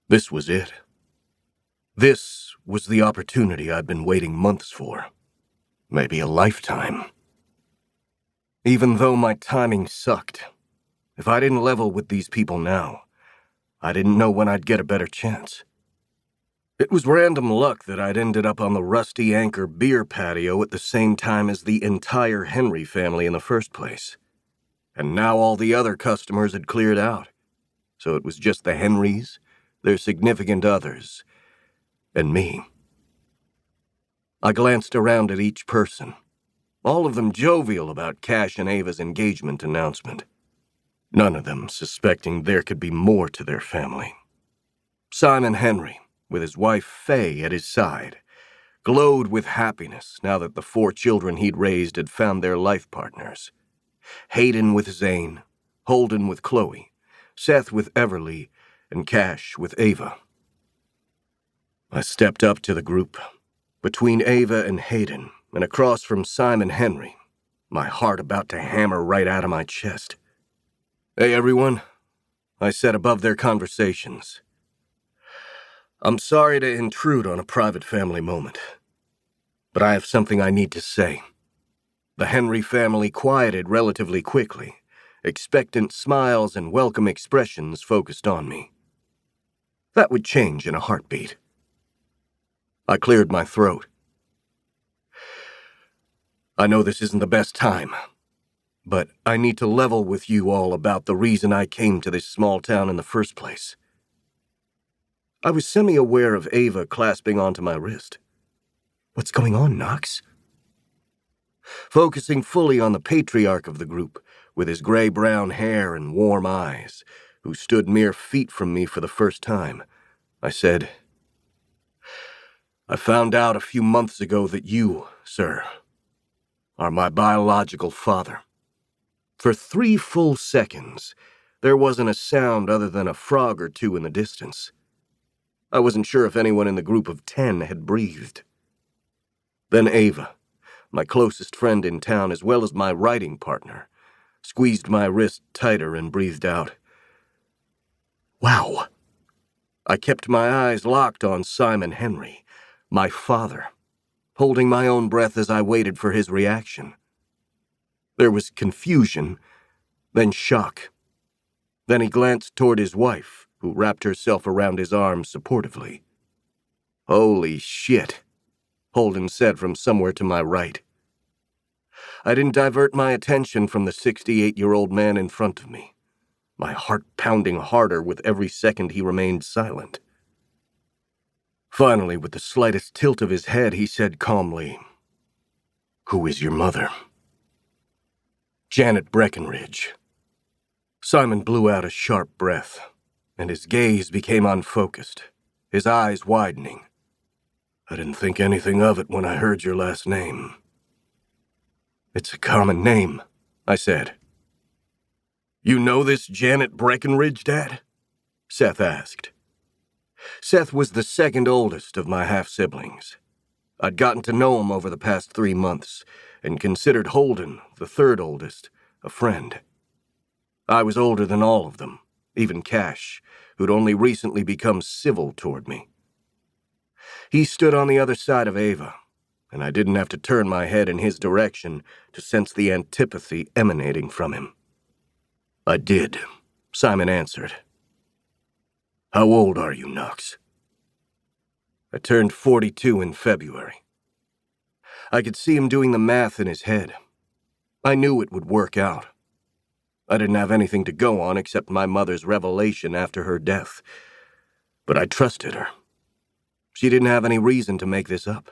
This was it. This was the opportunity I'd been waiting months for. Maybe a lifetime. Even though my timing sucked, if I didn't level with these people now, I didn't know when I'd get a better chance. It was random luck that I'd ended up on the Rusty Anchor beer patio at the same time as the entire Henry family in the first place. And now all the other customers had cleared out, so it was just the Henrys, their significant others, and me. I glanced around at each person, all of them jovial about Cash and Ava's engagement announcement. None of them suspecting there could be more to their family. Simon Henry, with his wife Faye at his side, glowed with happiness now that the 4 children he'd raised had found their life partners. Hayden with Zane, Holden with Chloe, Seth with Everly, and Cash with Ava. I stepped up to the group, between Ava and Hayden, and across from Simon Henry, my heart about to hammer right out of my chest. "Hey, everyone," I said above their conversations. "I'm sorry to intrude on a private family moment, but I have something I need to say." The Henry family quieted relatively quickly, expectant smiles and welcome expressions focused on me. That would change in a heartbeat. I cleared my throat. "I know this isn't the best time, but I need to level with you all about the reason I came to this small town in the first place." I was semi-aware of Ava clasping onto my wrist. "What's going on, Knox?" Focusing fully on the patriarch of the group, with his gray-brown hair and warm eyes, who stood mere feet from me for the first time, I said, "I found out a few months ago that you, sir, are my biological father." For 3 full seconds, there wasn't a sound other than a frog or two in the distance. I wasn't sure if anyone in the group of 10 had breathed. Then Ava, my closest friend in town as well as my writing partner, squeezed my wrist tighter and breathed out, "Wow." I kept my eyes locked on Simon Henry, my father, holding my own breath as I waited for his reaction. There was confusion, then shock. Then he glanced toward his wife, who wrapped herself around his arm supportively. "Holy shit," Holden said from somewhere to my right. I didn't divert my attention from the 68-year-old man in front of me, my heart pounding harder with every second he remained silent. Finally, with the slightest tilt of his head, he said calmly, "Who is your mother?" "Janet Breckenridge." Simon blew out a sharp breath, and his gaze became unfocused, his eyes widening. "I didn't think anything of it when I heard your last name." "It's a common name," I said. "You know this Janet Breckenridge, Dad?" Seth asked. Seth was the second oldest of my half-siblings. I'd gotten to know him over the past 3 months, and considered Holden, the third oldest, a friend. I was older than all of them, even Cash, who'd only recently become civil toward me. He stood on the other side of Ava, and I didn't have to turn my head in his direction to sense the antipathy emanating from him. "I did," Simon answered. "How old are you, Knox?" "I turned 42 in February." I could see him doing the math in his head. I knew it would work out. I didn't have anything to go on except my mother's revelation after her death, but I trusted her. She didn't have any reason to make this up.